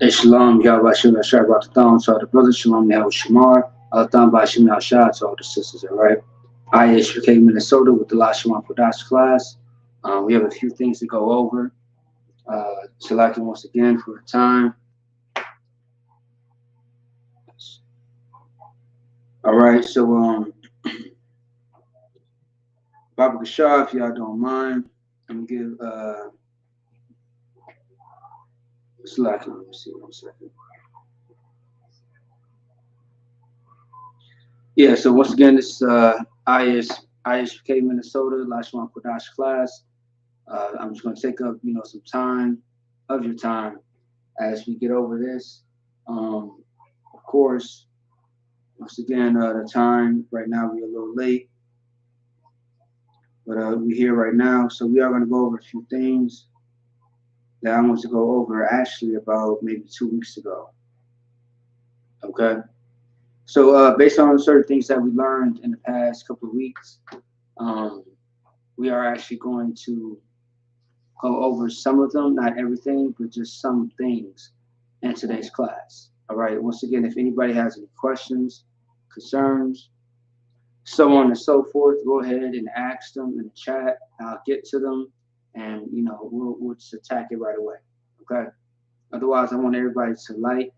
Hey, Shalom, Yahweh Shem Yahshua Barakathon to all the brothers, Shalom Yahweh Shamar, Alathon by Shem Yahshua to all the sisters, all right? I.S.U.P.K Minnesota with the Lashawan Qadash class. We have a few things to go over. Selecting once again for the time. All right, so Baba Gashah, if y'all don't mind, I'm gonna give selecting. Let me see 1 second. Yeah, so once again, this I.S.U.P.K Minnesota Lashawan Qadash class. I'm just going to take up, some time of your time as we get over this. Of course, once again, the time right now, we're a little late, but we're here right now. So we are going to go over a few things that I want to go over actually about maybe 2 weeks ago. Okay. So based on certain things that we learned in the past couple of weeks, we are actually going to go over some of them, not everything, but just some things in today's class. All right. Once again, if anybody has any questions, concerns, so on and so forth, go ahead and ask them in the chat. I'll get to them, and we'll just attack it right away. Okay. Otherwise, I want everybody to like,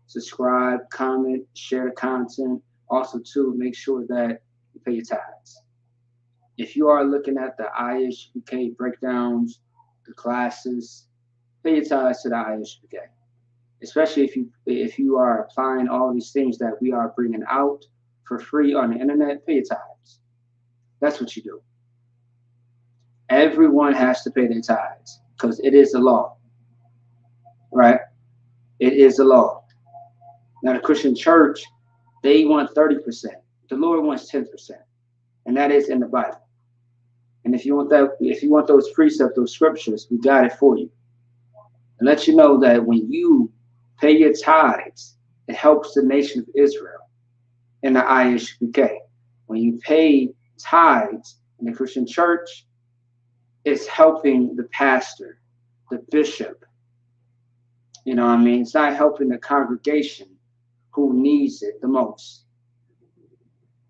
subscribe, comment, share the content. Also, too, make sure that you pay your tithes. If you are looking at the I.S.U.P.K breakdowns, the classes, pay your tithes to the I.S.U.P.K. Especially if you are applying all these things that we are bringing out for free on the internet, pay your tithes. That's what you do. Everyone has to pay their tithes because it is the law, right? It is the law. Now the Christian church, they want 30%. The Lord wants 10%, and that is in the Bible. And if you want those precepts, those scriptures, we got it for you. And let you know that when you pay your tithes, it helps the nation of Israel in the I.S.U.P.K. When you pay tithes in the Christian church, it's helping the pastor, the bishop. You know what I mean? It's not helping the congregation who needs it the most.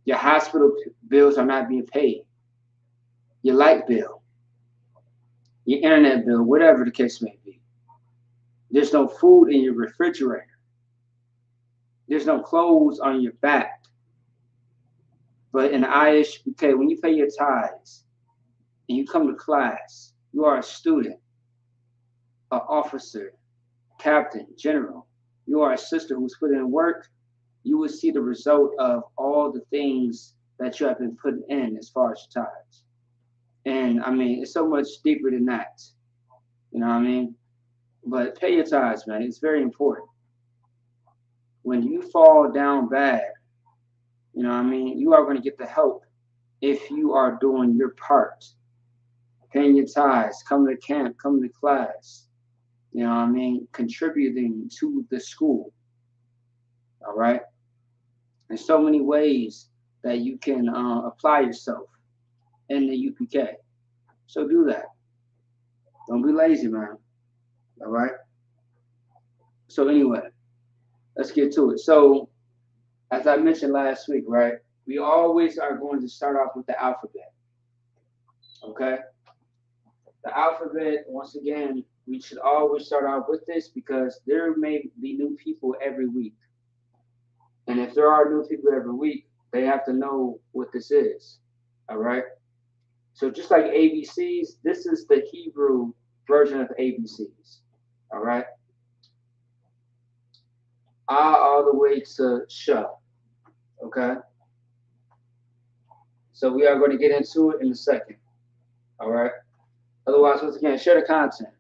Your hospital bills are not being paid. Your light bill, your internet bill, whatever the case may be. There's no food in your refrigerator. There's no clothes on your back. But in the I.S.U.P.K, when you pay your tithes and you come to class, you are a student, an officer, captain, general. You are a sister who's put in work. You will see the result of all the things that you have been putting in as far as your tithes. And I mean, it's so much deeper than that. You know what I mean? But pay your tithes, man. It's very important. When you fall down bad, you know what I mean, you are going to get the help if you are doing your part. Paying your tithes, coming to camp, coming to class. You know what I mean? Contributing to the school. All right? There's so many ways that you can apply yourself in the UPK. So do that. Don't be lazy, man. All right? So anyway, let's get to it. So as I mentioned last week, right, we always are going to start off with the alphabet. Okay? The alphabet, once again, we should always start out with this because there may be new people every week. And if there are new people every week, they have to know what this is. All right? So just like ABCs, this is the Hebrew version of ABCs. All right? All the way to Sh. Okay? So we are going to get into it in a second. All right? Otherwise, once again, share the content.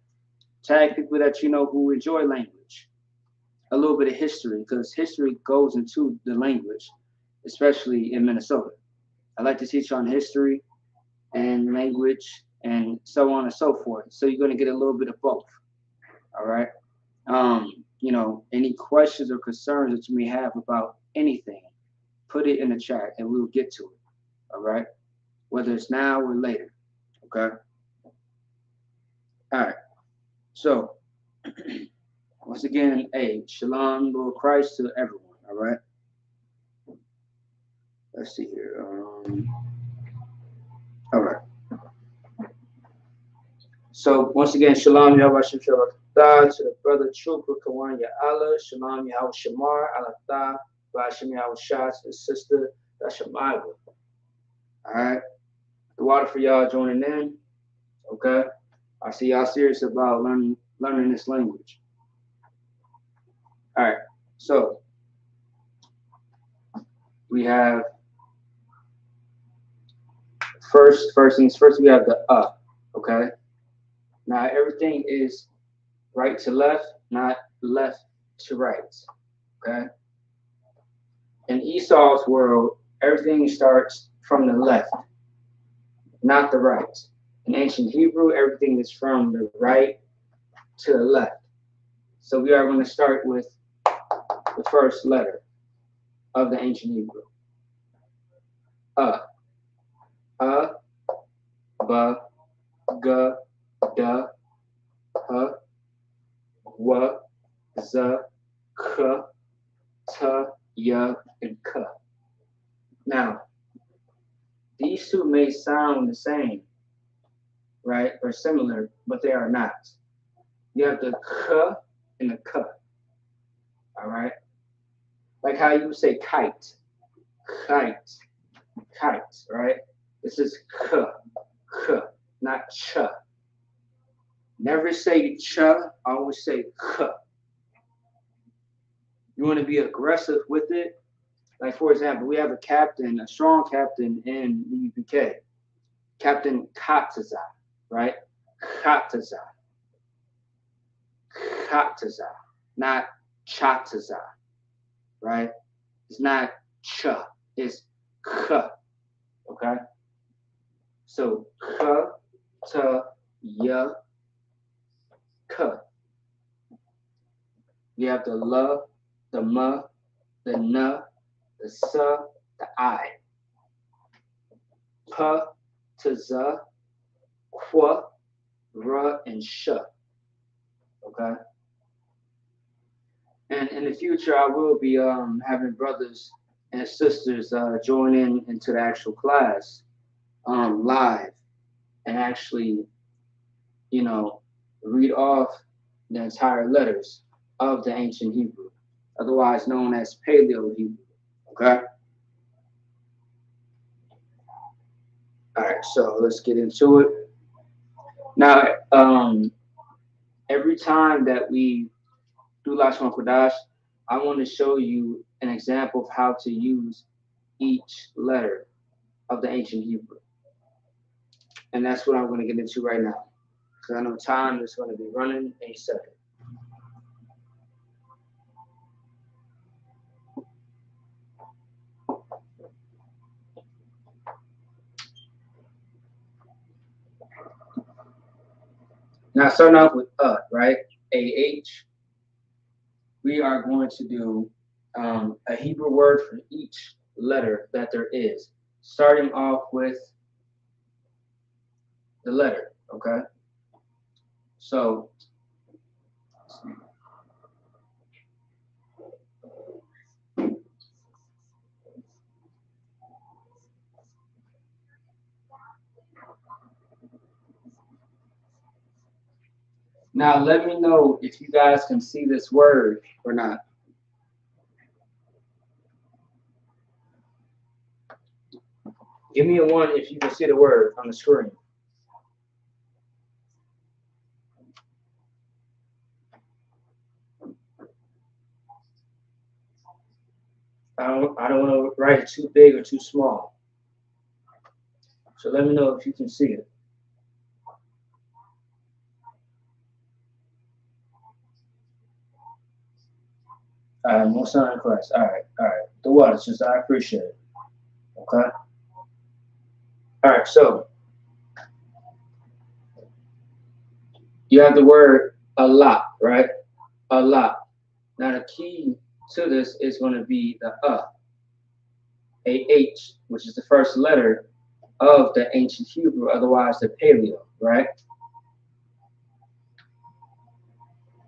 Tag people that you know who enjoy language. A little bit of history, because history goes into the language, especially in Minnesota. I like to teach on history and language and so on and so forth. So you're going to get a little bit of both. All right. Any questions or concerns that you may have about anything, put it in the chat and we'll get to it. All right. Whether it's now or later. Okay. All right. So Once again, hey, shalom, Lord Christ to everyone. All right. Let's see here. All right. So once again, shalom, Yahweh Shabbat to the brother Trooper Kawan Allah, shalom, Yahweh Shamar, Allah, Bashim Yahweh Shah to the sister Lashawan. All right. The water for y'all joining in. Okay. I see y'all serious about learning this language. All right. So we have first things first. We have the okay. Now everything is right to left, not left to right. Okay. In Esau's world, everything starts from the left, not the right. In ancient Hebrew, everything is from the right to the left. So we are going to start with the first letter of the ancient Hebrew. Ba, ga, da, ha, wa, za, ka, ta, ya, and ka. Now, these two may sound the same, right, or similar, but they are not. You have the ka and the ka, all right? Like how you would say kite, right? This is ka, not cha. Never say cha, always say ka. You want to be aggressive with it. Like, for example, we have a captain, a strong captain in the U.P.K. Captain Qadash, right? Qadash, not Chataza, right? It's not cha, it's ka, okay? So ka, ta, ya, ka. We have the la, the ma, the na, the sa, the I. Pa, ta, za, kwa, ra, and sha. Okay? And in the future, I will be having brothers and sisters join into the actual class live and actually, you know, read off the entire letters of the ancient Hebrew, otherwise known as Paleo Hebrew. Okay? All right, so let's get into it. Now, every time that we do Lashawan Qadash, I want to show you an example of how to use each letter of the ancient Hebrew. And that's what I'm going to get into right now. Because I know time is going to be running any second. Now, starting off with right? A-H. We are going to do a Hebrew word for each letter that there is, starting off with the letter, okay? So, now let me know if you guys can see this word or not. Give me a 1 if you can see the word on the screen. I don't want to write it too big or too small. So let me know if you can see it. All right, more son in Christ. All right. The water, sister, I appreciate it. Okay. All right, so you have the word Allah, right? Allah. Now the key to this is going to be the A-H, which is the first letter of the ancient Hebrew, otherwise the Paleo, right?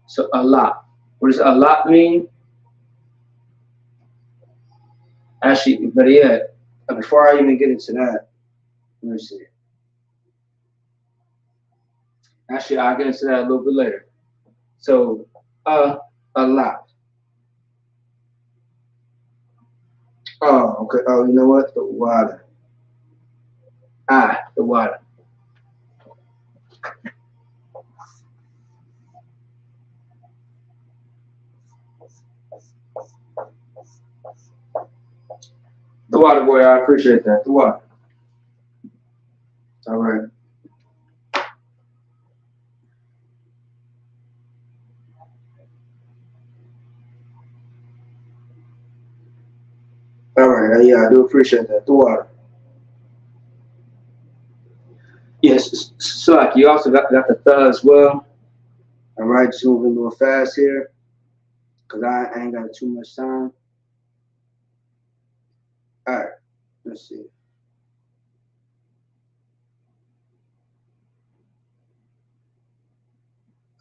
So Allah, What does a lot mean? Actually, but yeah, before I even get into that, let me see. Actually, I'll get into that a little bit later. So, a lot. Oh, okay. Oh, you know what? The water. The water. The water, boy. I appreciate that. The water. All right. All right. Yeah, I do appreciate that. The water. Yes. So, like, you also got the as well. All right. Just moving a little fast here, cause I ain't got too much time. All right. Let's see.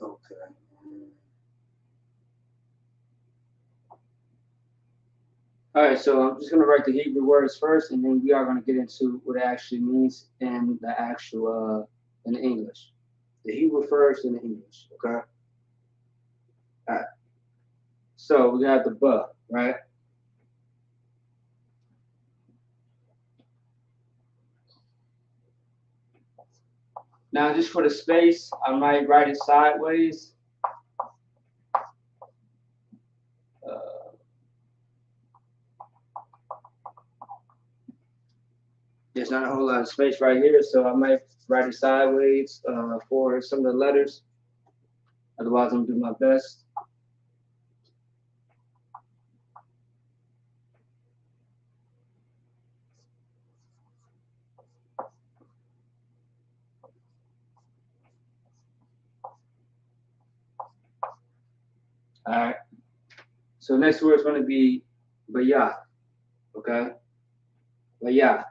Okay. All right, so I'm just going to write the Hebrew words first, and then we are going to get into what it actually means in the actual in English. The Hebrew first, and the English. Okay. All right. So we got the "ba," right? Now, just for the space, I might write it sideways. There's not a whole lot of space right here, so I might write it sideways for some of the letters. Otherwise, I'm gonna do my best. All right. So next word is going to be "bayah." Okay. Bayah.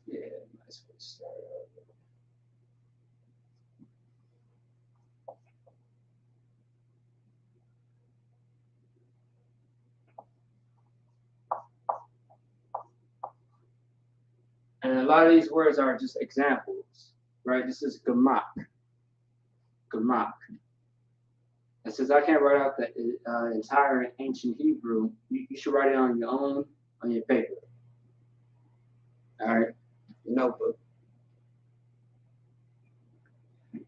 Yeah, nice way to start. And a lot of these words are just examples, right? This is gamak, gamak. And since I can't write out the entire ancient Hebrew, you should write it on your own, on your paper. All right, your notebook.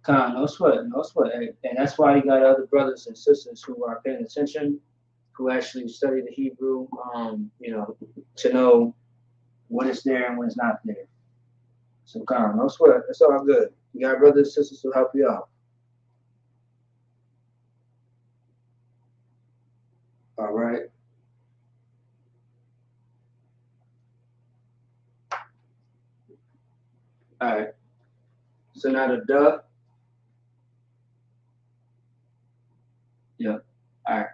Con, no sweat, no sweat. And that's why you got other brothers and sisters who are paying attention, who actually study the Hebrew, to know when it's there and when it's not there. So, con, no sweat. It's all good. You got brothers and sisters who help you out. All right. All right. So now the duh. Yeah. All right.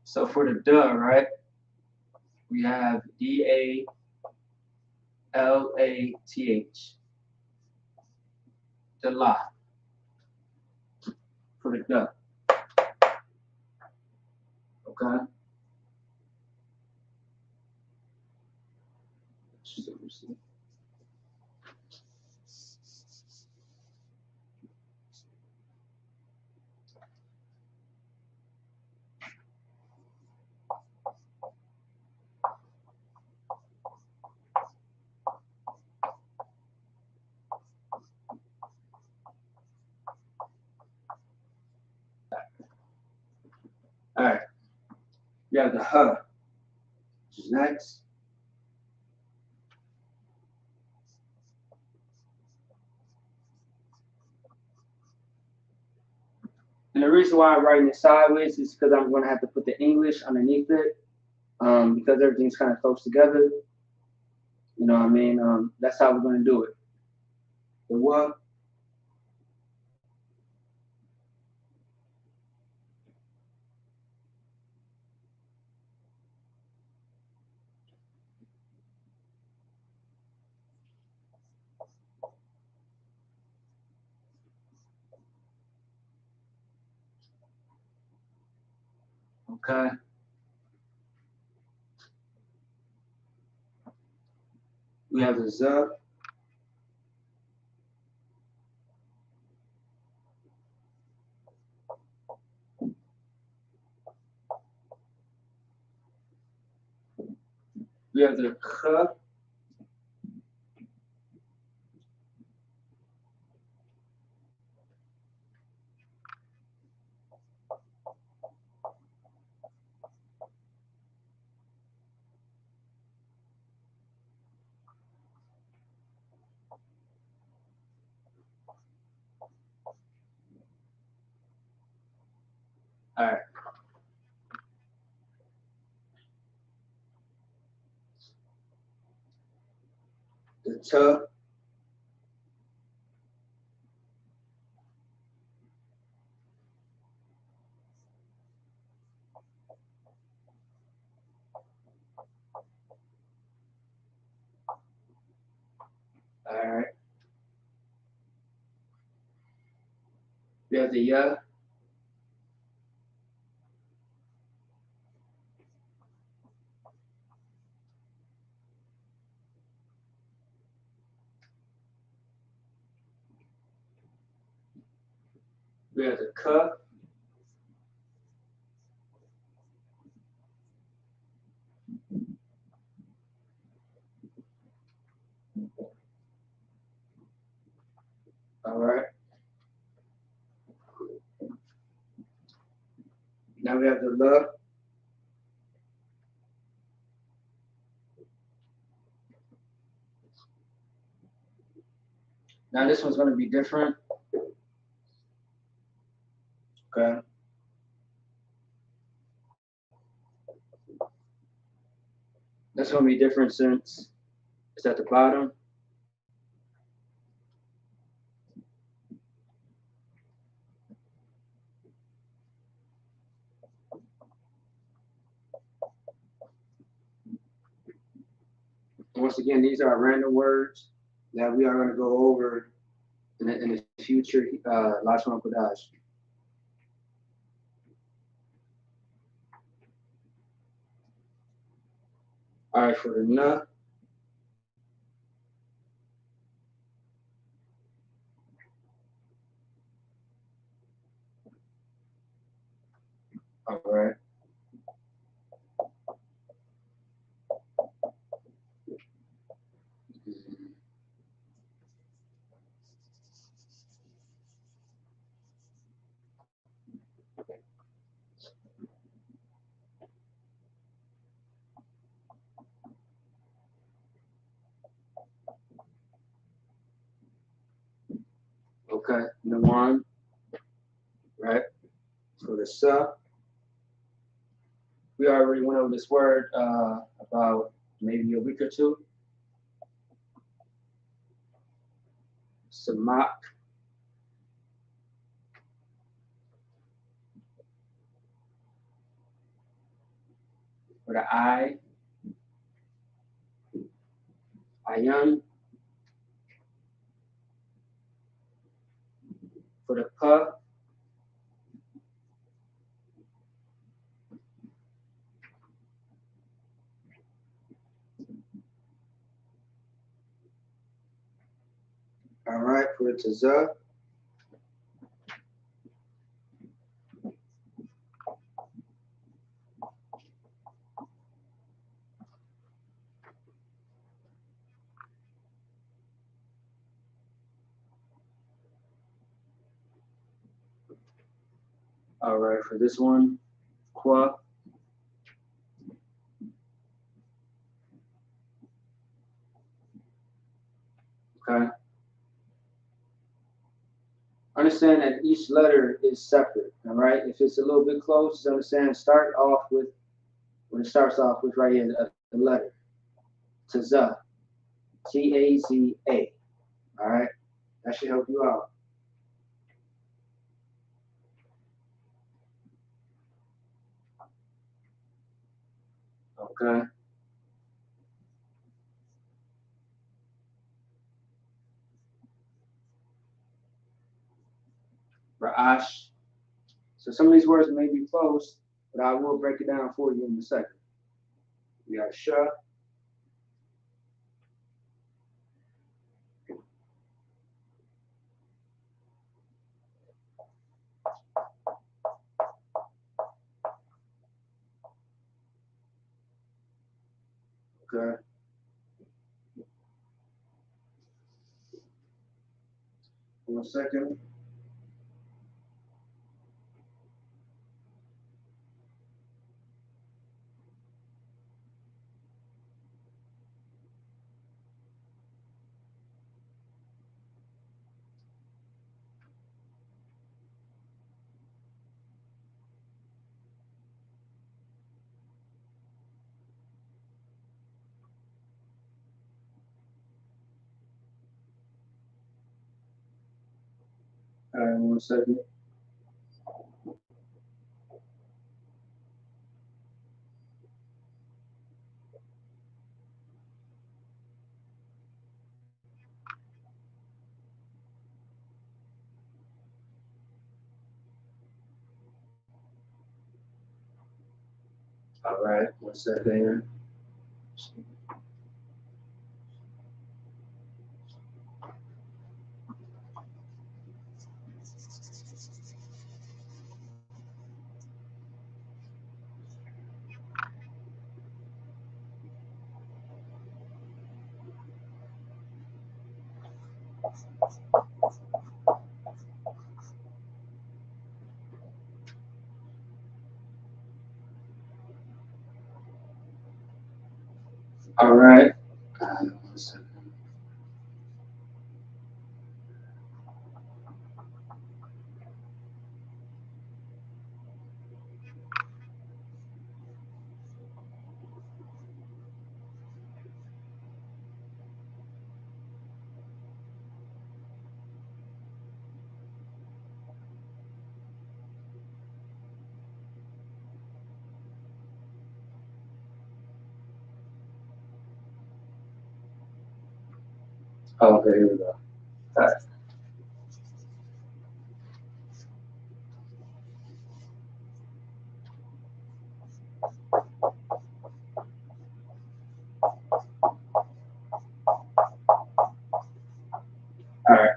So for the duh, right, we have DALATH. The la for the duh. Okay. All right. We have the huh, which is next. And the reason why I'm writing it sideways is because I'm going to have to put the English underneath it, because everything's kind of close together. You know what I mean? That's how we're going to do it. The what? Okay. We have the Z. We have the K. All right. The T. All right. We have the Y. We have the K. All right. Now we have the L. Now this one's going to be different. Okay. That's going to be different since it's at the bottom. Once again, these are random words that we are going to go over in the future Lashawan Qadash. All right, for the N. All right. Okay, the 1, right? For the S. We already went over this word about maybe a week or two. Samak. For the I. Ayan. For the P. All right, for the Tza. All right, for this one, Qua. Okay. Understand that each letter is separate, all right? If it's a little bit close, just understand, start off with, when it starts off with right here, the letter. Tza. T-A-Z-A. All right? That should help you out. Okay. Ra'ash. So some of these words may be close, but I will break it down for you in a second. We got Sh. Okay. One second. All right, 1 second. All right, 1 second here. All right. 1 second. Oh, okay, here we go. All right. All right.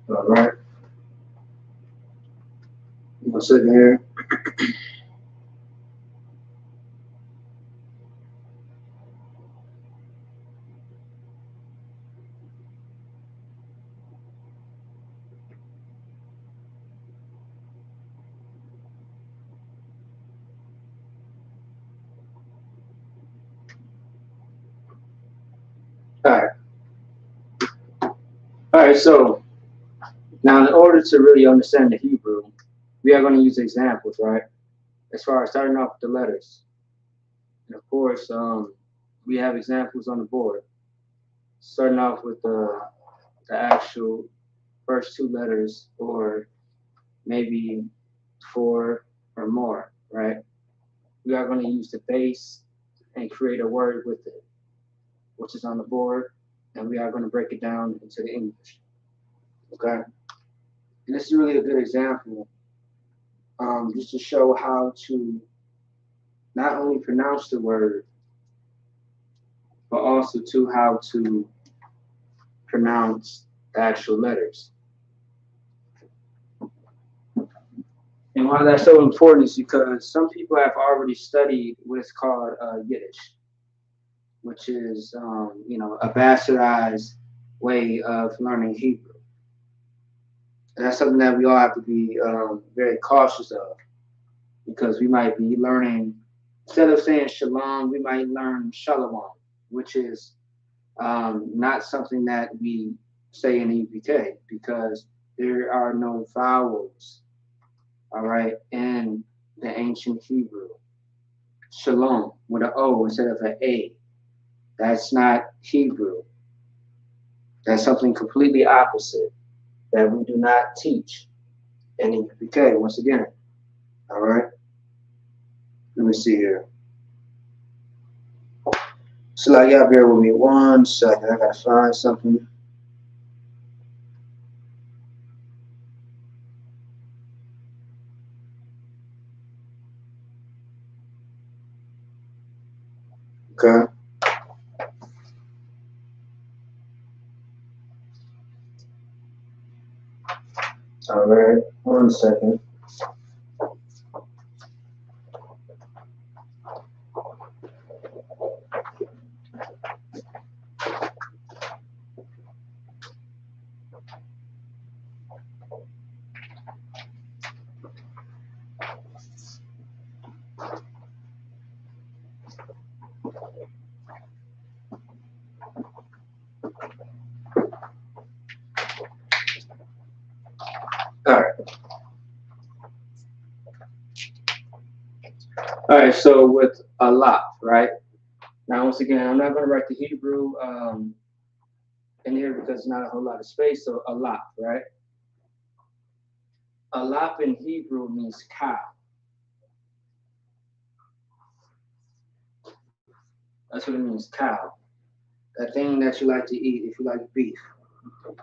All right. 1 second here. All right. All right, so now in order to really understand the Hebrew, we are going to use examples, right? As far as starting off with the letters. And of course, we have examples on the board. Starting off with the actual first 2 letters, or maybe 4 or more, right? We are going to use the base and create a word with it, which is on the board, and we are going to break it down into the English, okay? And this is really a good example, just to show how to not only pronounce the word, but also to how to pronounce the actual letters. And why that's so important is because some people have already studied what's called Yiddish, which is, a bastardized way of learning Hebrew. And that's something that we all have to be very cautious of, because we might be learning, instead of saying shalom, we might learn shalom, which is not something that we say in I.S.U.P.K, because there are no vowels, all right, in the ancient Hebrew. Shalom with an O instead of an A. That's not Hebrew. That's something completely opposite that we do not teach in I.S.U.P.K, once again. All right. Let me see here. So like, y'all bear with me 1 second. I gotta find something. . Okay. All right. 1 second. All right. All right. So with a lot, right? Now, once again, I'm not going to write the Hebrew in here because there's not a whole lot of space. So a lot, right? A lot in Hebrew means cow. That's what it means, cow. That thing that you like to eat if you like beef.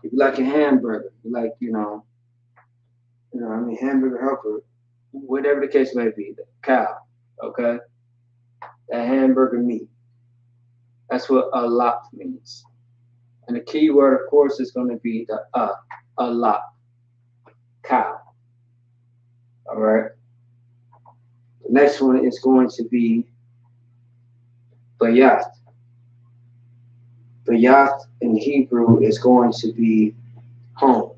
If you like a hamburger, you like, hamburger helper, whatever the case may be, the cow, okay? That hamburger meat. That's what a lot means. And the key word, of course, is going to be the a lot, cow. All right. The next one is going to be bayat. Bayat in Hebrew is going to be home,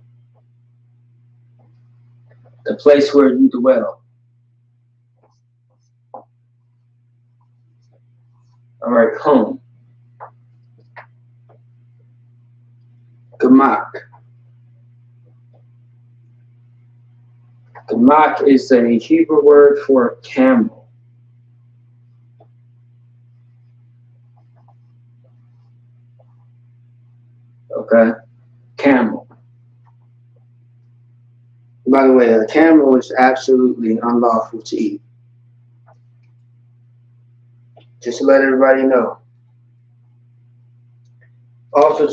the place where you dwell. All right, home. Gamak. Gamak is a Hebrew word for camel. Okay, camel. By the way, a camel is absolutely unlawful to eat. Just to let everybody know. Also,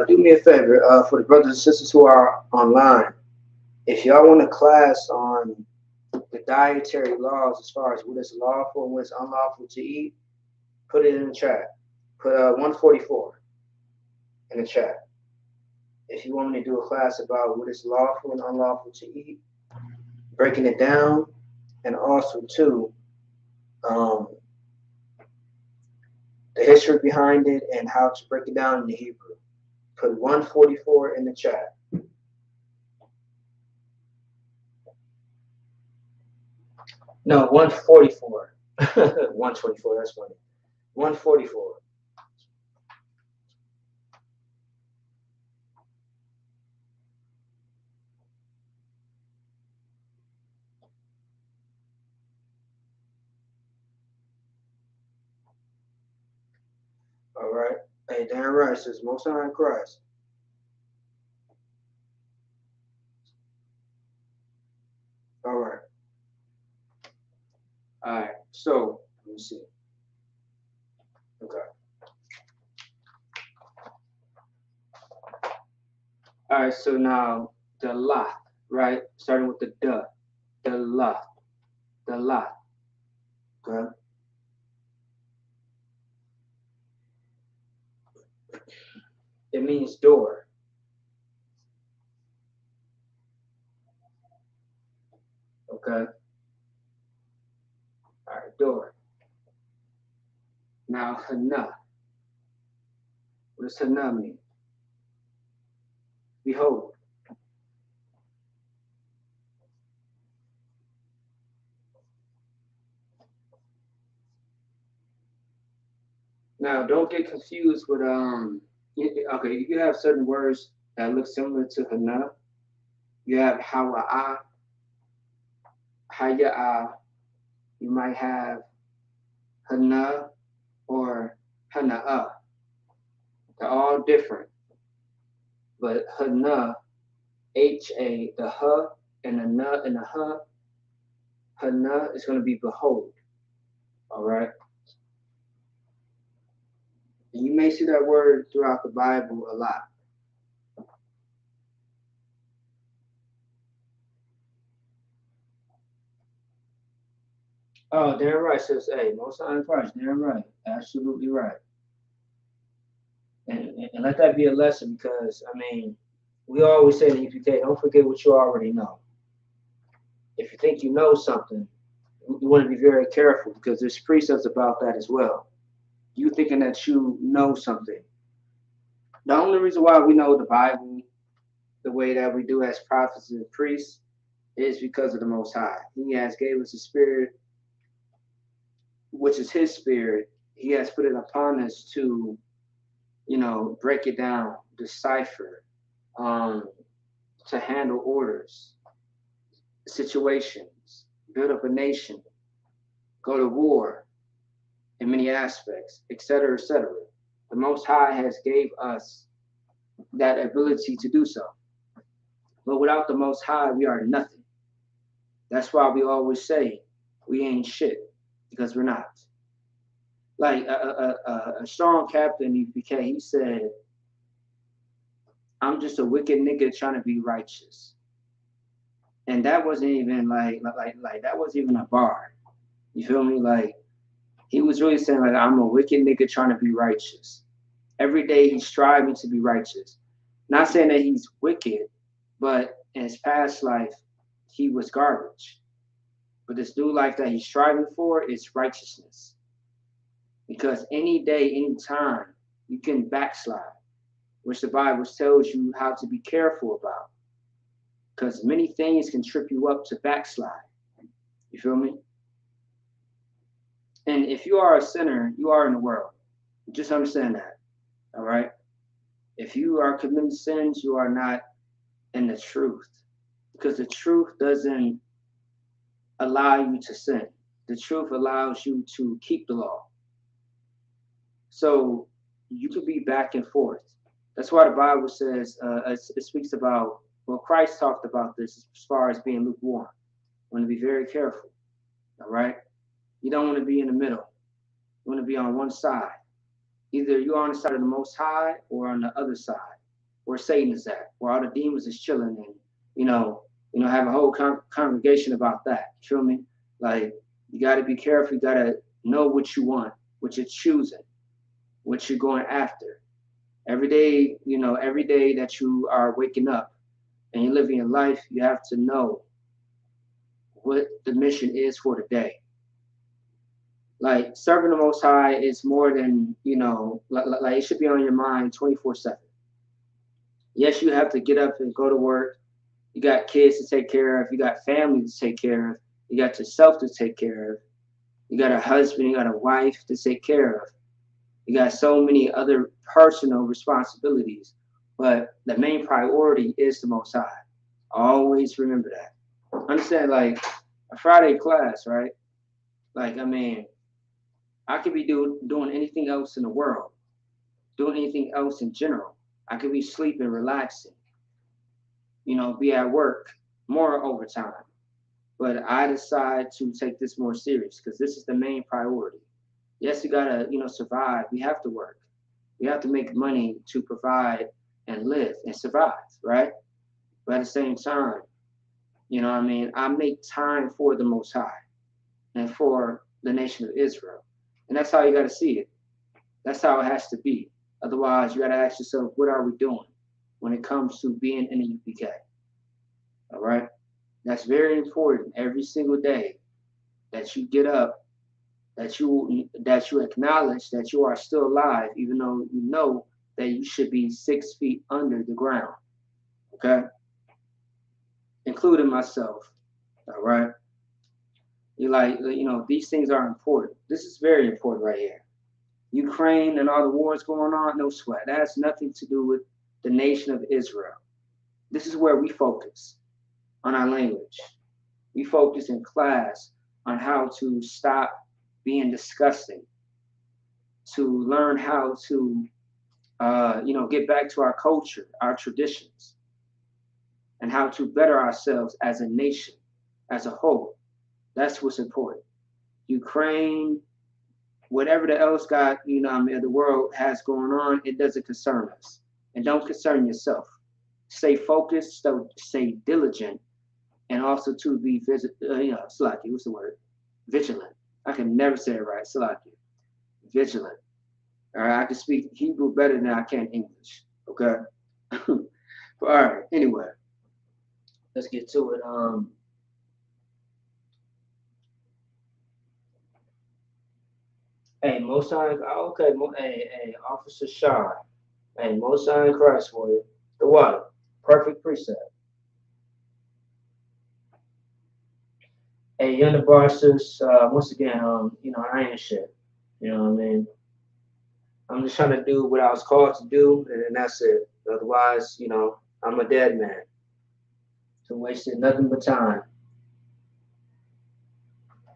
do me a favor, for the brothers and sisters who are online, if y'all want a class on the dietary laws as far as what is lawful and what is unlawful to eat, put it in the chat. Put 144 in the chat. If you want me to do a class about what is lawful and unlawful to eat, breaking it down, and also too, the history behind it and how to break it down in the Hebrew. Put 144 in the chat. No, 144. 124, that's funny. 144. All right. Hey, damn right, says Most High in Christ. All right. All right. So, let me see. Okay. All right. So now the la, right? Starting with the duh. The la. The la. Okay. It means door. Okay. All right. Door. Now, hana. What does hana mean? Behold. Now, don't get confused with okay, you have certain words that look similar to hana. You have hawa'a, haya'a. You might have hana or hana'a. They're all different. But hana, H-A, the ha and the na and the ha, hana is going to be behold. All right. And you may see that word throughout the Bible a lot. Oh, damn right, sis. Hey, Most High in Christ. Damn right. Absolutely right. And let that be a lesson because, I mean, we always say in the E.P.K, don't forget what you already know. If you think you know something, you want to be very careful because there's precepts about that as well. You thinking that you know something. The only reason why we know the Bible the way that we do as prophets and priests is because of the Most High. He has gave us a spirit, which is His spirit. He has put it upon us to, break it down, decipher, um, to handle orders, situations, build up a nation, go to war in many aspects, etc., etc. The Most High has gave us that ability to do so. But without the Most High, we are nothing. That's why we always say we ain't shit, because we're not. Like a strong captain, E.P.K, he said, I'm just a wicked nigga trying to be righteous. And that wasn't even like that wasn't even a bar. You feel me? Like he was really saying like I'm a wicked nigga trying to be righteous. Every day he's striving to be righteous. Not saying that he's wicked, but in his past life he was garbage. But this new life that he's striving for is righteousness. Because any day, any time, you can backslide, which the Bible tells you how to be careful about. Because many things can trip you up to backslide. You feel me? And if you are a sinner, you are in the world. Just understand that. All right? If you are committing sins, you are not in the truth. Because the truth doesn't allow you to sin. The truth allows you to keep the law. So you could be back and forth. That's why the Bible says, it speaks about, well, Christ talked about this as far as being lukewarm. You want to be very careful. All right? You don't want to be in the middle. You want to be on one side. Either you're on the side of the Most High or on the other side, where Satan is at, where all the demons is chilling, and have a whole congregation about that. You feel me? Like you got to be careful. You got to know what you want, what you're choosing, what you're going after. Every day, every day that you are waking up and you're living your life, you have to know what the mission is for the day. Like serving the Most High is more than, like it should be on your mind 24/7. Yes, you have to get up and go to work. You got kids to take care of. You got family to take care of. You got yourself to take care of. You got a husband, you got a wife to take care of. You got so many other personal responsibilities, but the main priority is the Most High. Always remember that. Understand, like a Friday class, right? Like, I mean, I could be doing anything else in the world, doing anything else in general. I could be sleeping, relaxing, be at work, more overtime. But I decide to take this more serious because this is the main priority. Yes, you gotta, survive. We have to work. We have to make money to provide and live and survive, right? But at the same time, I make time for the Most High and for the nation of Israel. And that's how you got to see it. That's how it has to be. Otherwise, you got to ask yourself, what are we doing when it comes to being in the U.P.K? All right? That's very important every single day that you get up, that you acknowledge that you are still alive, even though you know that you should be 6 feet under the ground. Okay? Including myself. All right? These things are important. This is very important right here. Ukraine and all the wars going on, no sweat. That has nothing to do with the nation of Israel. This is where we focus on our language. We focus in class on how to stop being disgusting, to learn how to, get back to our culture, our traditions, and how to better ourselves as a nation, as a whole. That's what's important. Ukraine, whatever the else got, the world has going on, it doesn't concern us. And don't concern yourself. Stay focused, stay diligent, and also to be vigilant. I can never say it right. Salakia. Vigilant. All right, I can speak Hebrew better than I can English. Okay. All right. Anyway, let's get to it. Hey, Most High. Okay. Hey, Officer Shaw. Hey, Most High in Christ for you. The water. Perfect precept. Hey, Yonder Barsus. Once again, I ain't shit. You know what I mean? I'm just trying to do what I was called to do, and that's it. Otherwise, I'm a dead man. So wasting nothing but time.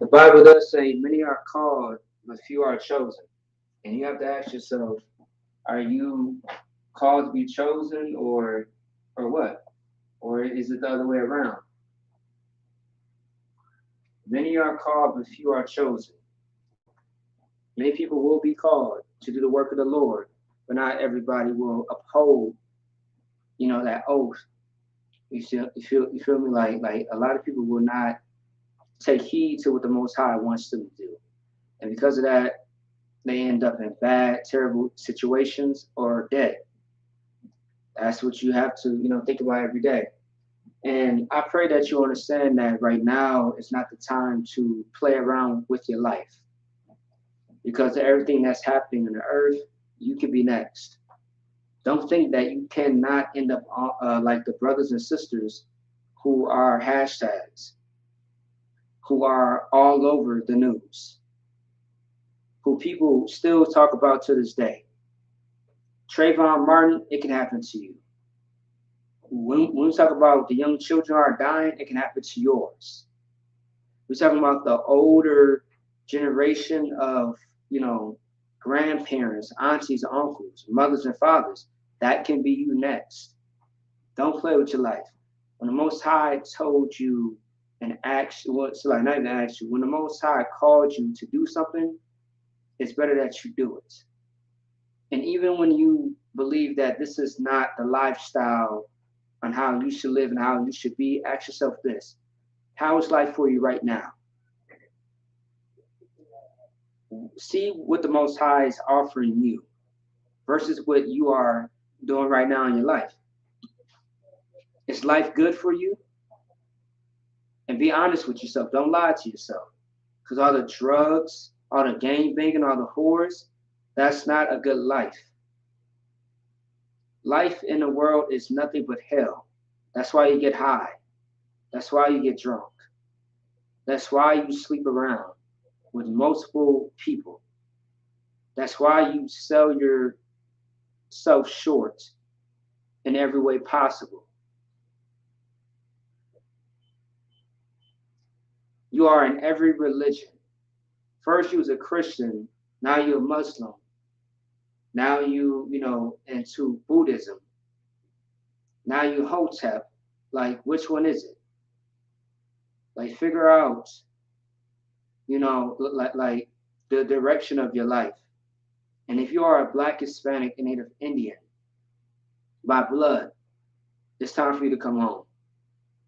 The Bible does say many are called, but few are chosen. And you have to ask yourself, are you called to be chosen or what? Or is it the other way around? Many are called, but few are chosen. Many people will be called to do the work of the Lord, but not everybody will uphold, that oath. You feel me? Like a lot of people will not take heed to what the Most High wants them to do, and because of that, they end up in bad, terrible situations or dead. That's what you have to, think about every day. And I pray that you understand that right now is not the time to play around with your life, because of everything that's happening on the earth, you could be next. Don't think that you cannot end up like the brothers and sisters who are hashtags, who are all over the news, who people still talk about to this day. Trayvon Martin, it can happen to you. When we talk about the young children are dying, it can happen to yours. We're talking about the older generation of, grandparents, aunties, uncles, mothers, and fathers. That can be you next. Don't play with your life. When the Most High told you and asked, well, it's like not even asked you, when the Most High called you to do something, it's better that you do it. And even when you believe that this is not the lifestyle on how you should live and how you should be, ask yourself this: how is life for you right now? See what the Most High is offering you versus what you are doing right now in your life. Is life good for you? And be honest with yourself. Don't lie to yourself. Because all the drugs, all the gang banging, all the whores, that's not a good life. Life in the world is nothing but hell. That's why you get high. That's why you get drunk. That's why you sleep around with multiple people. That's why you sell yourself short in every way possible. You are in every religion. First you was a Christian, now you're a Muslim. Now into Buddhism. Now you Hotep. Like, which one is it? Like, figure out, like the direction of your life. And if you are a Black, Hispanic, and Native Indian by blood, it's time for you to come home.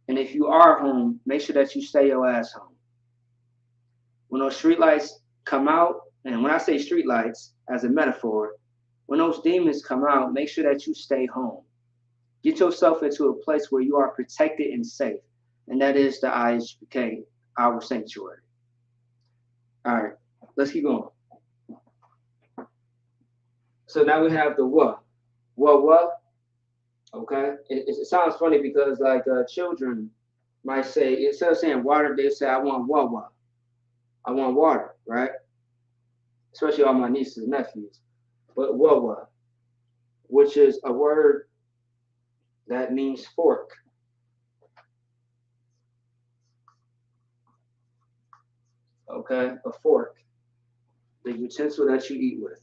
And if you are home, make sure that you stay your ass home. When those street lights come out, and when I say street lights as a metaphor, when those demons come out, make sure that you stay home. Get yourself into a place where you are protected and safe. And that is the I.S.U.P.K, our sanctuary. All right, let's keep going. So now we have the what? What? Okay, it sounds funny because like children might say, instead of saying water, they say, I want what? I want water, right? Especially all my nieces and nephews. But what? Which is a word that means fork. Okay, a fork. The utensil that you eat with.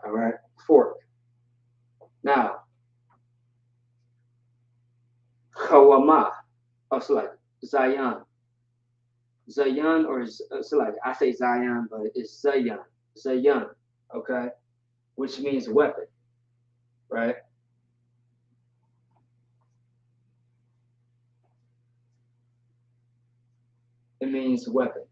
All right, fork. Now, kawama. Oh, so like Zion. Zion or so like I say Zion, but it's Zion. Zion. Okay, which means weapon, right? It means weapon.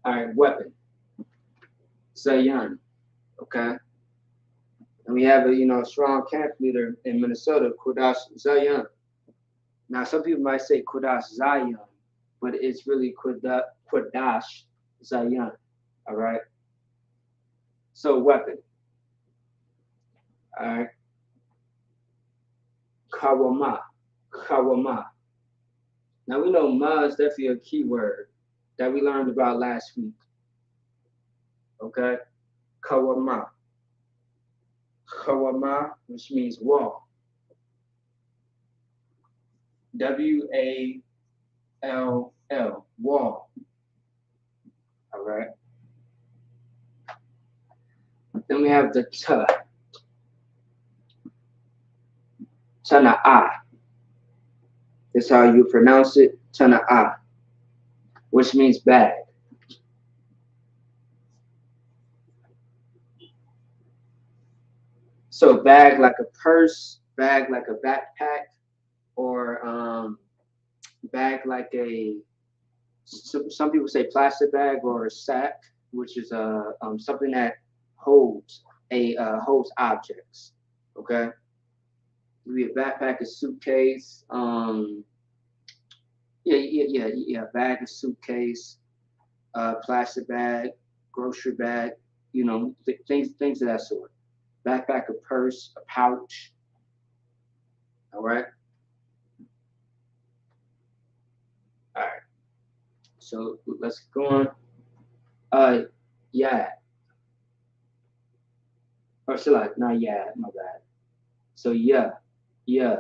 All right, weapon. Zayan. Okay. And we have a strong camp leader in Minnesota, Qadash Zayan. Now some people might say Qadash Zayan, but it's really Qadash Zayan. All right. So weapon. All right. Kawama. Kawama. Now we know ma is definitely a key word that we learned about last week. Okay? Kawama. Kawama, which means wall. W-A-L-L. Wall. All right? Then we have the ta. Tana'a. That's how you pronounce it. Tana'a. Which means bag. So bag like a purse, bag like a backpack, or bag like some people say plastic bag or a sack, which is something that holds holds objects. Okay, maybe a backpack, a suitcase. Bag, a suitcase, plastic bag, grocery bag. Things of that sort. Backpack, a purse, a pouch. All right. All right. So let's go on. Yeah. Or should I? Not yeah. My bad. So yeah. Yud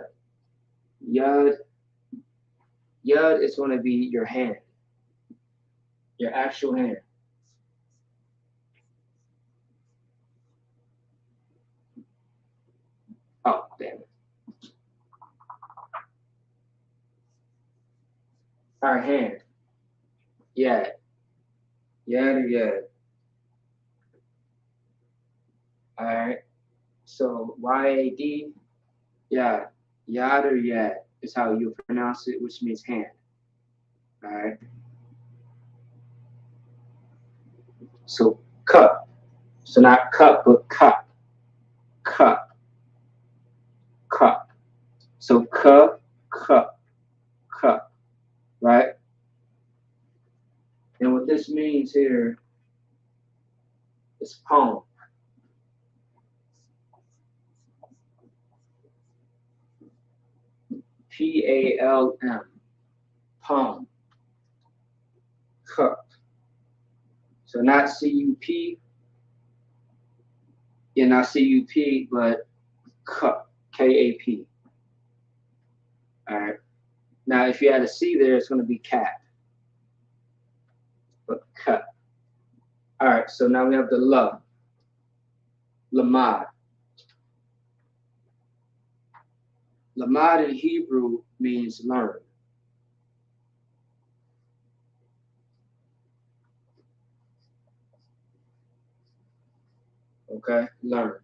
is going to be your hand, your actual hand. Oh, damn it. Our hand. Yeah. Yeah. All right. So Y-A-D. Yeah. Yad or yad is how you pronounce it, which means hand. All right. So cup. So not cup, but cup. Cup. So cup. Right? And what this means here is palm. P-A-L-M. Palm. Cup. So not C-U-P. Yeah, not C-U-P, but cup. K-A-P. All right. Now, if you had a C there, it's going to be cap. But cup. All right. So now we have the la. Lamad. Lamad in Hebrew means learn. Okay, learn.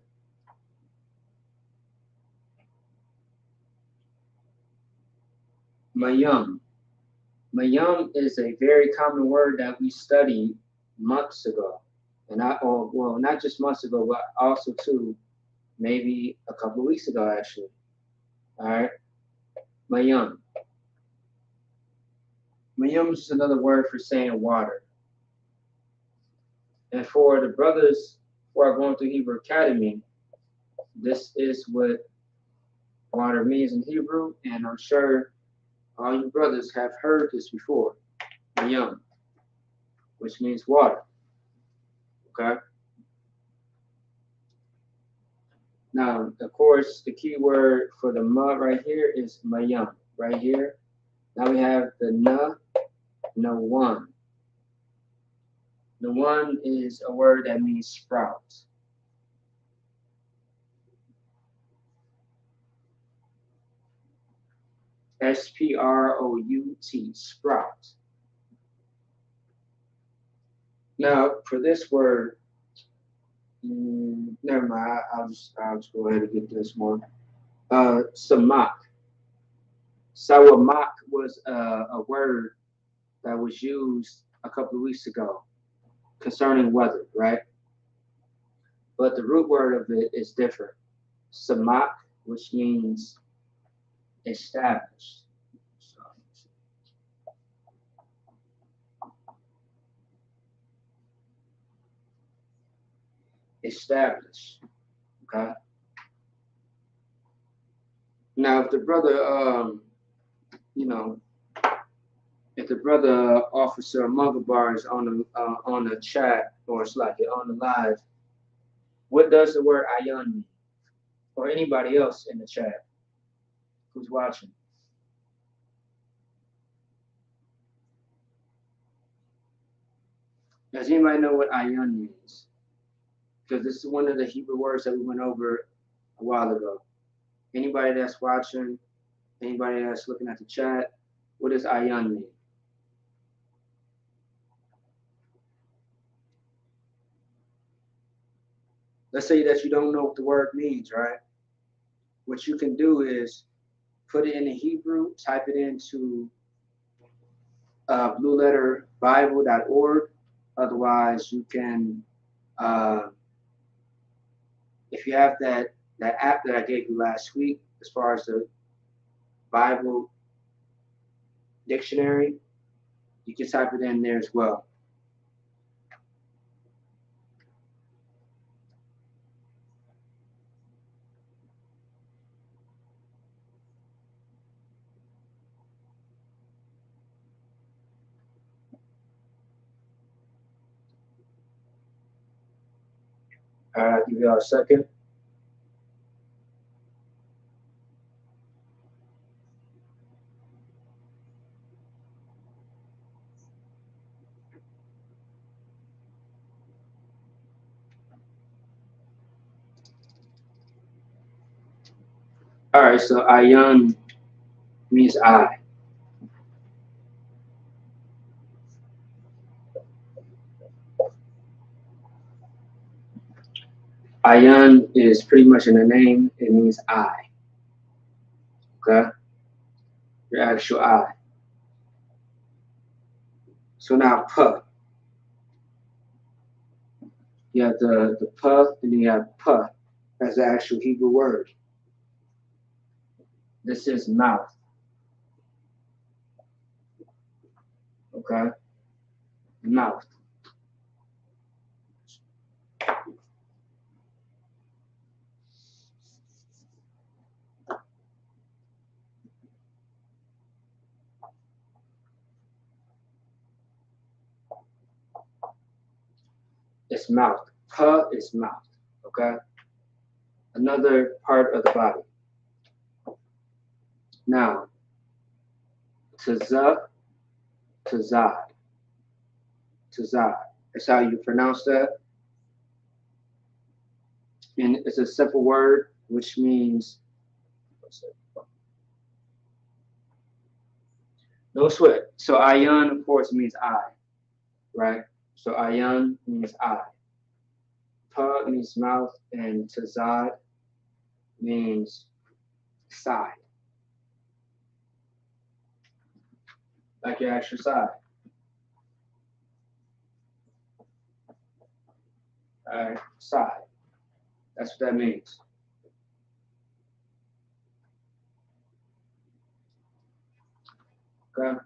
Mayum. Mayum is a very common word that we studied months ago. And not just months ago, but also too, maybe a couple of weeks ago, actually. All right, Mayum. Mayum is another word for saying water. And for the brothers who are going through Hebrew Academy, this is what water means in Hebrew, and I'm sure all you brothers have heard this before. Mayum, which means water. Okay. Now, of course, the key word for the ma right here is mayum. Right here. Now we have the na one. The one is a word that means sprout. S-P-R-O-U-T, sprout. Now, for this word, never mind. I'll just go ahead and get this one. Samak. Sawamak was a word that was used a couple of weeks ago concerning weather, right? But the root word of it is different. Samak, which means established. So, established. Okay. Now, if the brother, you know, if the brother officer Mungabar is on the chat or it's like on the live, what does the word ayan mean? Or anybody else in the chat who's watching? Does anybody know what ayan means? Because this is one of the Hebrew words that we went over a while ago. Anybody that's watching, anybody that's looking at the chat, what does ayan mean? Let's say that you don't know what the word means, right? What you can do is put it in the Hebrew, type it into blueletterbible.org. Otherwise, you can, if you have that app that I gave you last week, as far as the Bible dictionary, you can type it in there as well. All right, I'll give y'all a second. All right, so ayan means I. Ayan is pretty much in the name. It means I. Okay, your actual I. So now puh. You have the puh, and then you have puh as the actual Hebrew word. This is mouth. Okay, mouth. It's mouth. Puh is mouth. Okay, another part of the body. Now, tazah, tazad, tazad. That's how you pronounce that. And it's a simple word which means no sweat. So ayan, of course, means I, right? So ayan means I. Pa means mouth, and tazad means side, like your actual side. All right, side. That's what that means. Okay.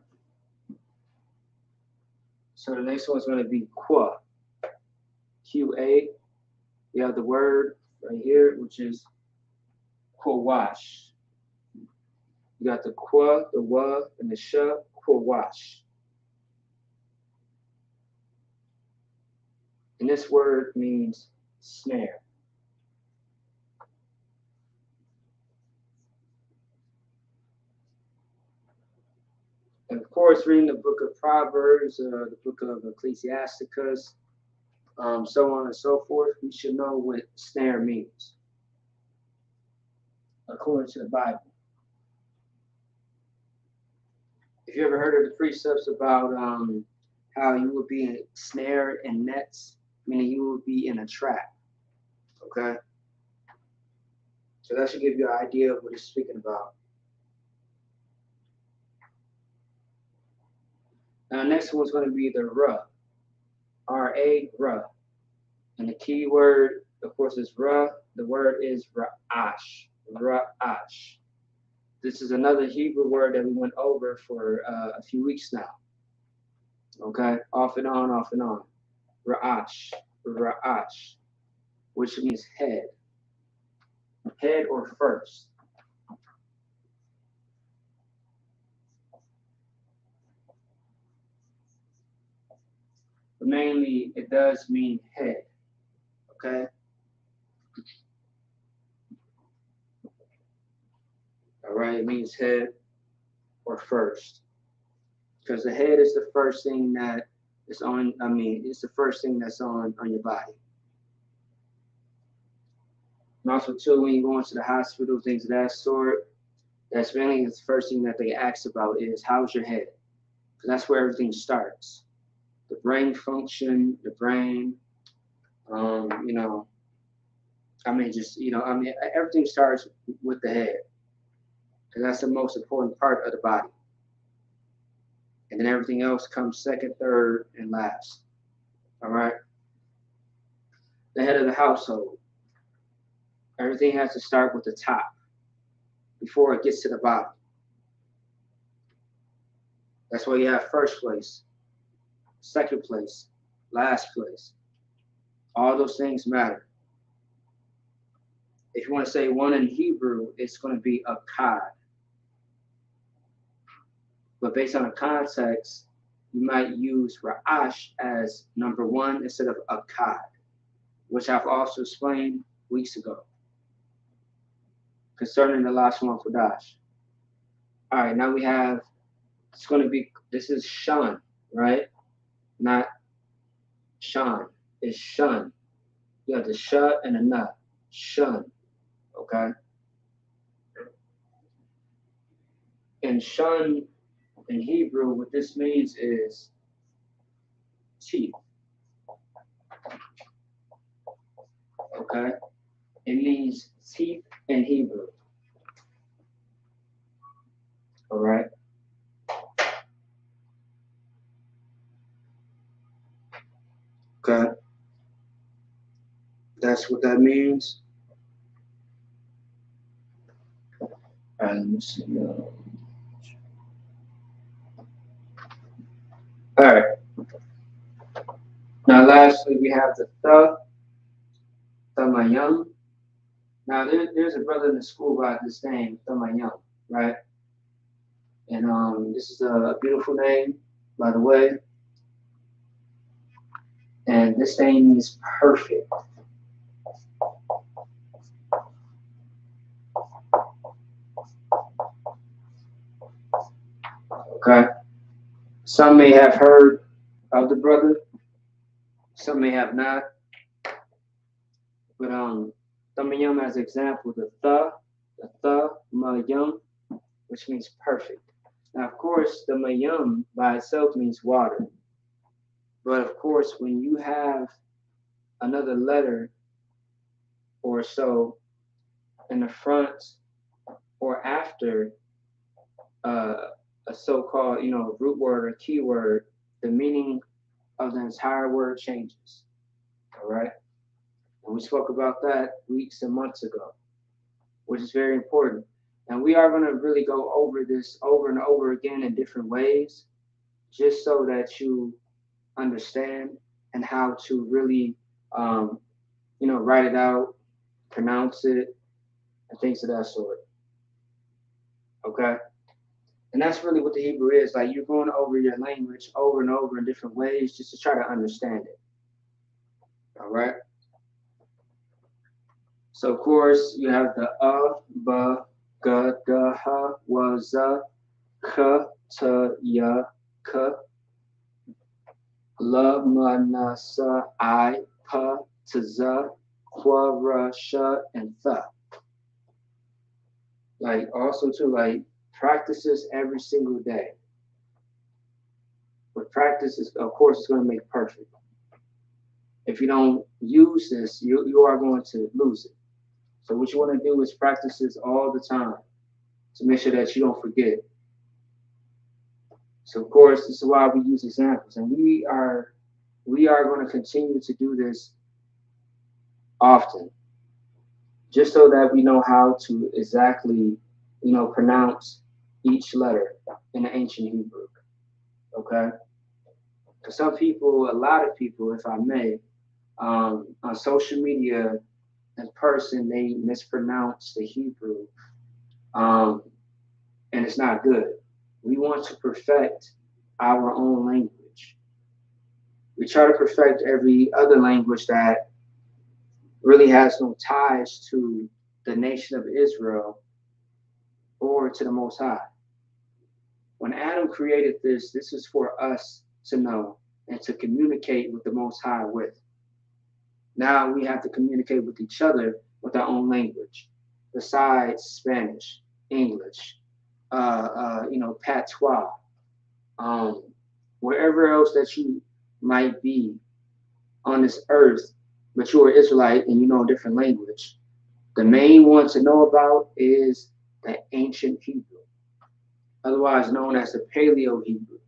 So the next one's going to be qua. Qa. You have the word right here, which is qawash. You got the qua, the wa, and the sha, qawash. And this word means snare. And of course, reading the book of Proverbs, the book of Ecclesiasticus, so on and so forth, we should know what snare means, according to the Bible. If you ever heard of the precepts about how you will be in snare and nets, meaning you will be in a trap, okay? So that should give you an idea of what it's speaking about. Now, next one's going to be the ra. R-A, Ra. And the key word, of course, is Ra. The word is Ra'ash. Ra'ash. This is another Hebrew word that we went over for a few weeks now. Okay? Off and on, off and on. Ra'ash. Ra'ash. Which means head. Head or first. But mainly, it does mean head. Okay? All right? It means head or first. Because the head is the first thing that is on, it's the first thing that's on your body. And also, too, when you go into the hospital, things of that sort, that's mainly the first thing that they ask about is, how's your head? Because that's where everything starts. The brain function, the brain, everything starts with the head. Because that's the most important part of the body. And then everything else comes second, third, and last. All right? The head of the household. Everything has to start with the top before it gets to the bottom. That's why you have first place, second place, last place. All those things matter. If you want to say one in Hebrew, it's going to be a Qad. But based on the context, you might use Ra'ash as number one instead of a Qad, which I've also explained weeks ago concerning the Lashawan Qadash. All right, now we have, this is Shun, right? Not Shan, it's Shun. You have the Sh and the Na, Shun, okay? And Shun in Hebrew, what this means is teeth, okay? It means teeth in Hebrew. All right. Okay. That's what that means. All right, let me see. All right. Now, lastly, we have the Thamayam. Now, there's a brother in the school by this name, Thamayam, right? And this is a beautiful name, by the way. And this name means perfect. Okay. Some may have heard of the brother. Some may have not. But Thamayam as an example, the Mayam, which means perfect. Now, of course, the Mayam by itself means water. But of course, when you have another letter or so in the front or after a so-called, root word or keyword, the meaning of the entire word changes. All right? And we spoke about that weeks and months ago, which is very important. And we are going to really go over this over and over again in different ways, just so that you understand and how to really, write it out, pronounce it, and things of that sort. Okay? And that's really what the Hebrew is. Like, you're going over your language over and over in different ways just to try to understand it. All right? So, of course, you have the ba, ga, da, ha, wa, za, ka, ta, ya, ka, la, ma, na, sa, I, pa, ta, za, qua, ra, sha, and tha. Like, also, too, like, practices every single day. But practice is, of course, it's going to make perfect. If you don't use this, you are going to lose it. So what you want to do is practice this all the time to make sure that you don't forget. So, of course, this is why we use examples. And we are we are going to continue to do this often, just so that we know how to exactly, pronounce each letter in the ancient Hebrew. Okay? For some people, a lot of people, if I may, on social media, in person, they mispronounce the Hebrew, and it's not good. We want to perfect our own language. We try to perfect every other language that really has no ties to the nation of Israel or to the Most High. When Adam created this is for us to know and to communicate with the Most High with. Now we have to communicate with each other with our own language, besides Spanish, English, patois, wherever else that you might be on this earth, but you're an Israelite and you know a different language. The main one to know about is the ancient Hebrew, otherwise known as the Paleo Hebrew.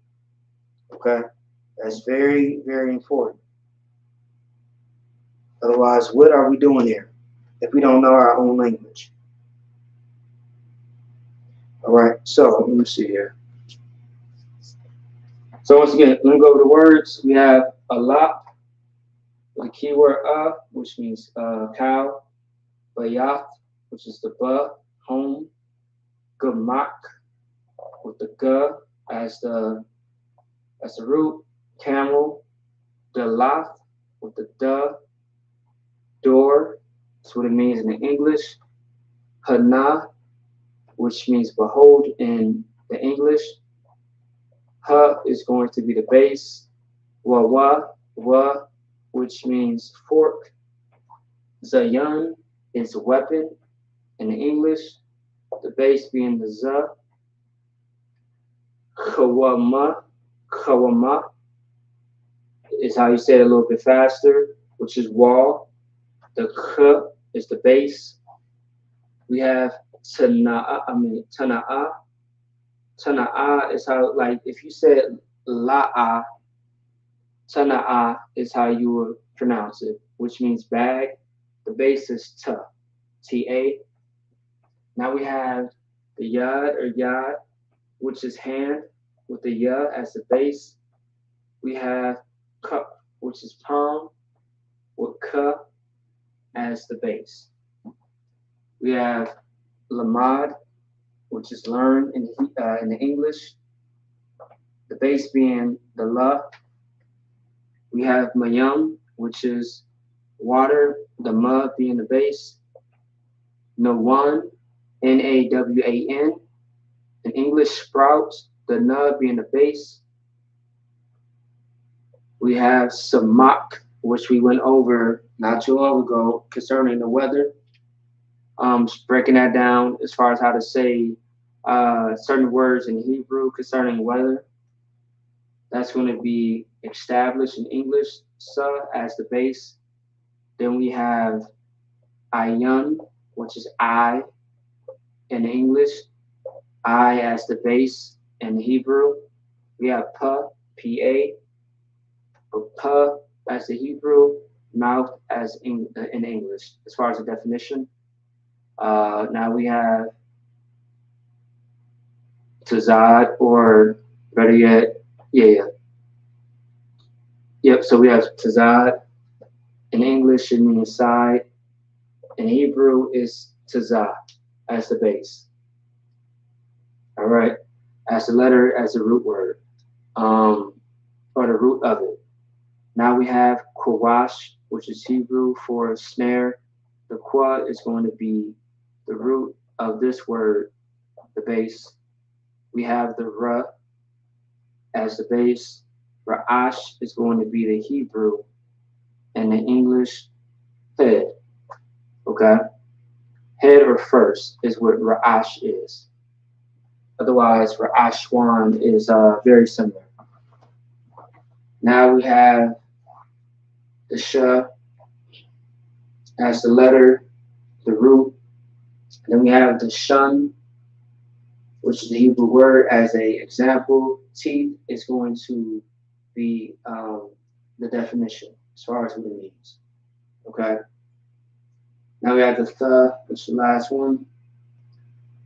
Okay? That's very, very important. Otherwise, what are we doing here if we don't know our own language? All right, so let me see here. So once again, let me go over the words. We have alap, the keyword which means cow, bayat, which is the ba, home, gamak, with the ga as the root, camel, delath, with the da, door, that's what it means in the English, hana, which means behold in the English, ha is going to be the base, wa, which means fork, zayan is weapon in the English, the base being the za, kawama is how you say it a little bit faster, which is wall. The k is the base. We have tana'a. Tana'a is how, like, if you said la'a, tana'a is how you would pronounce it, which means bag. The base is ta. Now we have the yad or yad, which is hand, with the ya as the base. We have cup, which is palm, with ka as the base. We have lamad, which is learn in the English, the base being the la. We have mayam, which is water, the ma being the base. Nawan, Nawan, in English, sprouts, the na being the base. We have samak, which we went over not too long ago concerning the weather. Breaking that down as far as how to say certain words in Hebrew concerning weather. That's going to be established in English, sa as the base. Then we have ayun, which is I in English, I as the base in Hebrew. We have pa, P-A, pa as the Hebrew, mouth as in English, as far as the definition. Now we have tazad, or better yet, Yep, so we have tazad. In English, it means side. In Hebrew, is tazah as the base. All right, as the letter, as the root word, or the root of it. Now we have Qadash, which is Hebrew for snare. The qua is going to be the root of this word, the base. We have the ra as the base. Ra'ash is going to be the Hebrew, and the English, head. Okay? Head or first is what Ra'ash is. Otherwise, Lashawan is very similar. Now we have the sha as the letter, the root. Then we have the shun, which is the Hebrew word as an example. Teeth is going to be the definition as far as what it means. Okay. Now we have the th, which is the last one.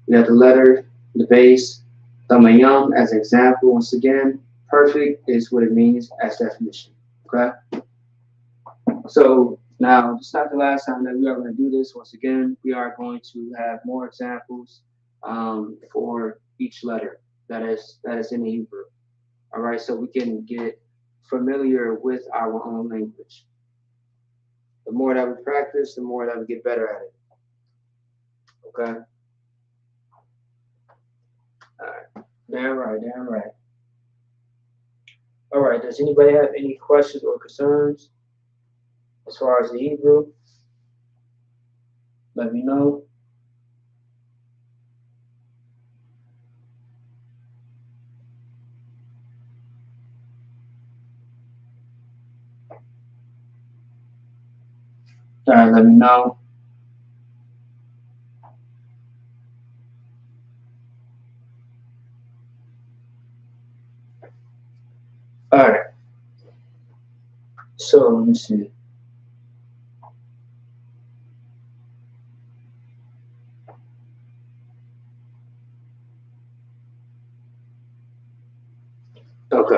We have the letter, the base, the mayam as an example. Once again, perfect is what it means as definition. Okay. So now, it's not the last time that we are going to do this. Once again, we are going to have more examples for each letter that is in Hebrew. All right, so we can get familiar with our own language. The more that we practice, the more that we get better at it. Okay. All right. Damn right. Damn right. All right. Does anybody have any questions or concerns as far as the Hebrew? Let me know. All right. Let me know. All right. So let me see. Okay.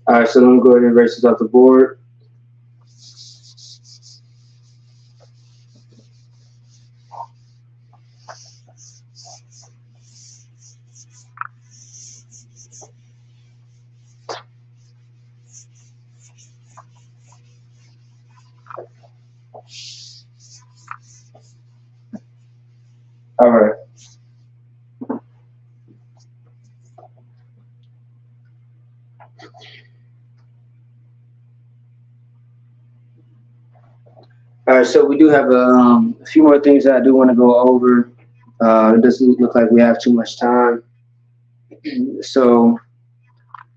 All right. So let me go ahead and erase this off the board. All right. All right, so we do have a few more things that I do want to go over. It doesn't look like we have too much time. So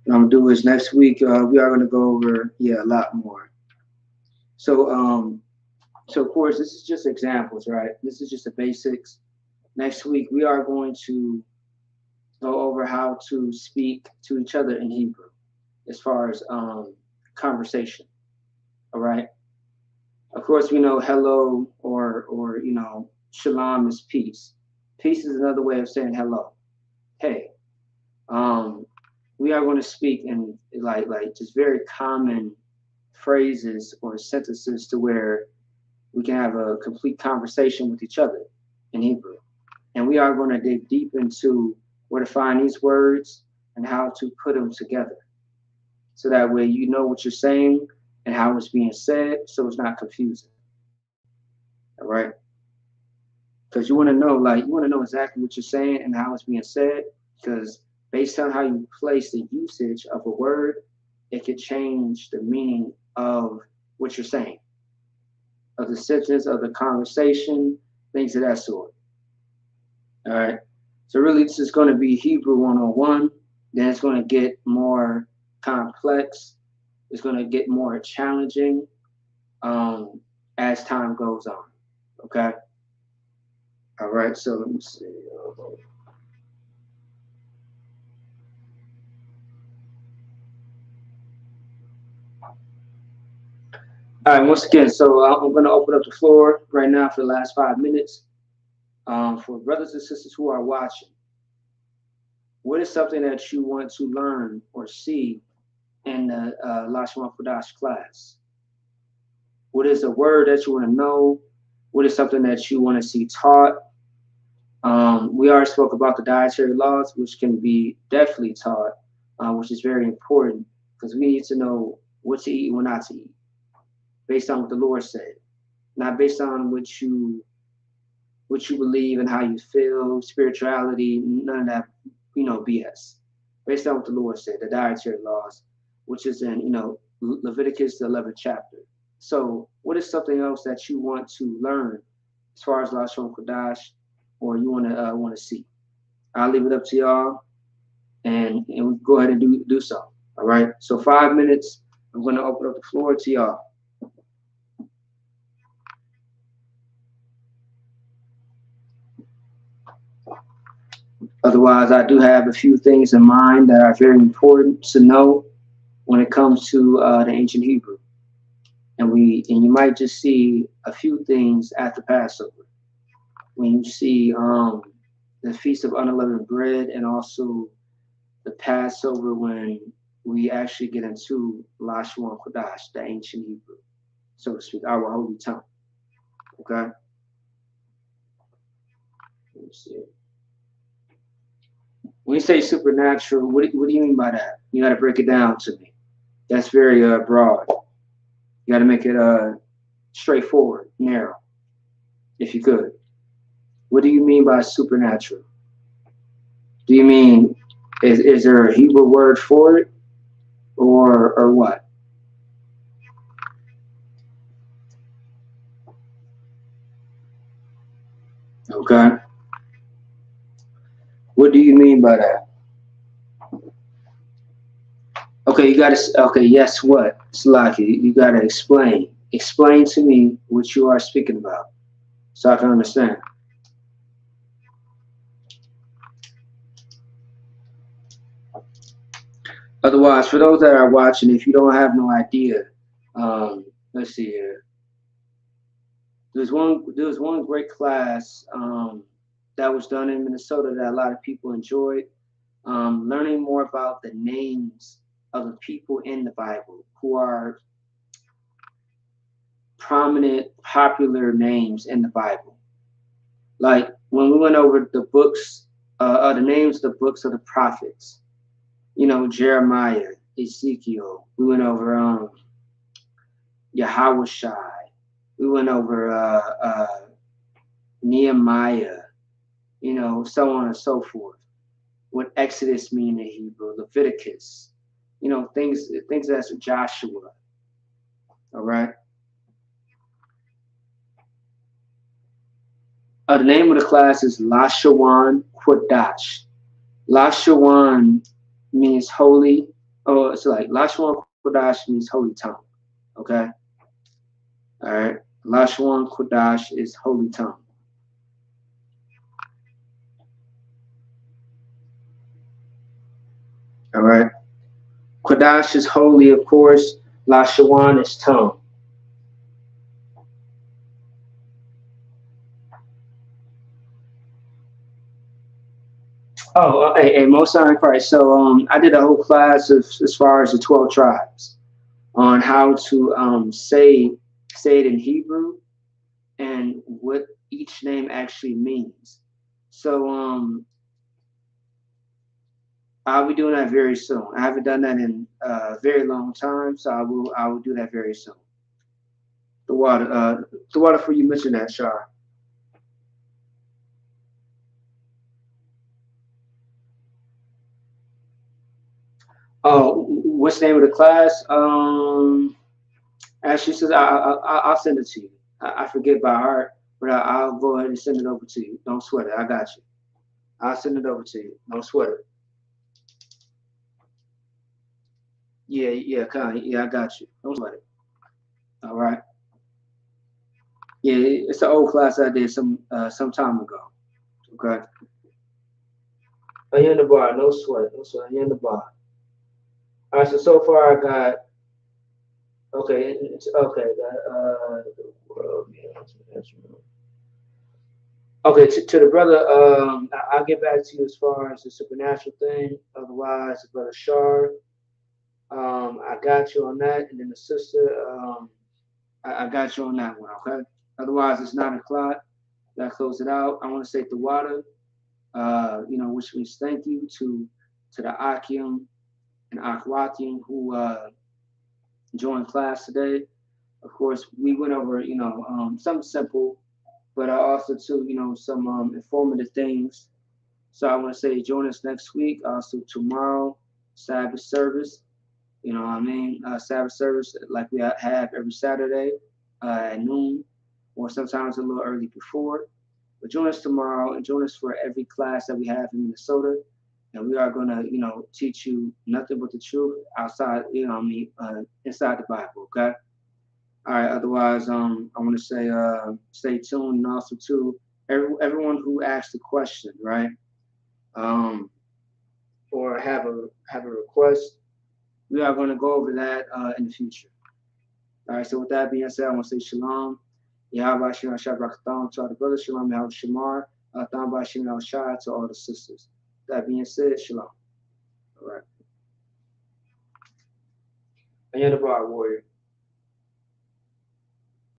what I'm gonna do is next week we are going to go over a lot more. So so of course this is just examples, right? This is just the basics. Next week we are going to go over how to speak to each other in Hebrew, as far as conversation. All right. Of course, we know hello or shalom is peace. Peace is another way of saying hello. Hey, we are going to speak in like just very common phrases or sentences to where we can have a complete conversation with each other in Hebrew. And we are going to dig deep into where to find these words and how to put them together. So that way you know what you're saying and how it's being said, so it's not confusing. All right? Because you want to know exactly what you're saying and how it's being said, because based on how you place the usage of a word, it could change the meaning of what you're saying, of the sentence, of the conversation, things of that sort. All right. So really, this is going to be Hebrew 101. Then it's going to get more complex. It's going to get more challenging as time goes on. Okay. All right. So let me see. All right. Once again, so I'm going to open up the floor right now for the last 5 minutes for brothers and sisters who are watching. What is something that you want to learn or see in the Lashawan Qadash class? What is a word that you want to know? What is something that you want to see taught? We already spoke about the dietary laws, which can be definitely taught, which is very important because we need to know what to eat and what not to eat, based on what the Lord said, not based on what you believe and how you feel, spirituality, none of that, BS. Based on what the Lord said, the dietary laws, which is in, Leviticus, the 11th chapter. So what is something else that you want to learn as far as Lashawan Qadash, or you want to see? I'll leave it up to y'all, and we go ahead and do so. All right. So 5 minutes. I'm going to open up the floor to y'all. Otherwise, I do have a few things in mind that are very important to know when it comes to the ancient Hebrew. And you might just see a few things at the Passover. When you see the Feast of Unleavened Bread, and also the Passover, when we actually get into Lashawan Qadash, the ancient Hebrew, so to speak, our holy tongue. Okay? Let me see. When you say supernatural, what do you mean by that? You got to break it down to me. That's very broad. You got to make it straightforward, narrow, if you could. What do you mean by supernatural? Do you mean, is there a Hebrew word for it, or what? Okay. What do you mean by that? Okay, you gotta. Okay, yes. What, Slaki? You gotta explain. Explain to me what you are speaking about, so I can understand. Otherwise, for those that are watching, if you don't have no idea, let's see here. There's one great class that was done in Minnesota that a lot of people enjoyed. Learning more about the names of the people in the Bible who are prominent, popular names in the Bible. Like when we went over the books, the names of the books of the prophets, you know, Jeremiah, Ezekiel. We went over Yahweh. We went over Nehemiah, you know, so on and so forth. What Exodus mean in Hebrew, Leviticus, you know, things that's Joshua. All right. The name of the class is Lashawan Qadash. Lashawan means holy. Oh, it's like Lashawan Qadash means holy tongue. Okay. All right. Lashawan Qadash is holy tongue. All right. Qadash is holy, of course. Lashawan is tongue. Oh, hey, most high Christ. So I did a whole class of as far as the 12 tribes on how to say it in Hebrew and what each name actually means. So I'll be doing that very soon. I haven't done that in a very long time, so I will do that very soon. The water for you mentioned that, Shar. Oh, what's the name of the class? Actually, says I'll send it to you. I forget by heart, but I'll go ahead and send it over to you. Don't sweat it. I got you. I'll send it over to you. Don't sweat it. Yeah, yeah, kind of. Yeah, I got you. Don't sweat it. All right. Yeah, it's an old class I did some time ago. Okay. Oh, you're in the bar. No sweat. No sweat. You're in the bar. All right. So far I got. Okay. It's okay. Okay, to the brother, I'll get back to you as far as the supernatural thing. Otherwise, the brother Shar, I got you on that, and then the sister, I got you on that one. Okay. Otherwise, it's 9 o'clock. That close it out. I want to say the water, you know, which means thank you to the Akim and Akwatian who joined class today. Of course, we went over, you know, something simple, but also too, you know, some informative things. So I want to say join us next week. Also tomorrow, Sabbath service. You know what I mean? Sabbath service like we have every Saturday at noon, or sometimes a little early before. But join us tomorrow and join us for every class that we have in Minnesota. And we are going to, you know, teach you nothing but the truth outside, you know what I mean, inside the Bible, okay? All right. Otherwise, I want to say, stay tuned, and also too, everyone who asked a question, right, or have a request, we are going to go over that in the future. All right, so with that being said, I want to say shalom. Yahweh Shem Shabrakatan to all the brothers, shalom, Yahweh Shamar, Thamba Shem Shah to all the sisters. That being said, shalom. All right. And you're the broad warrior.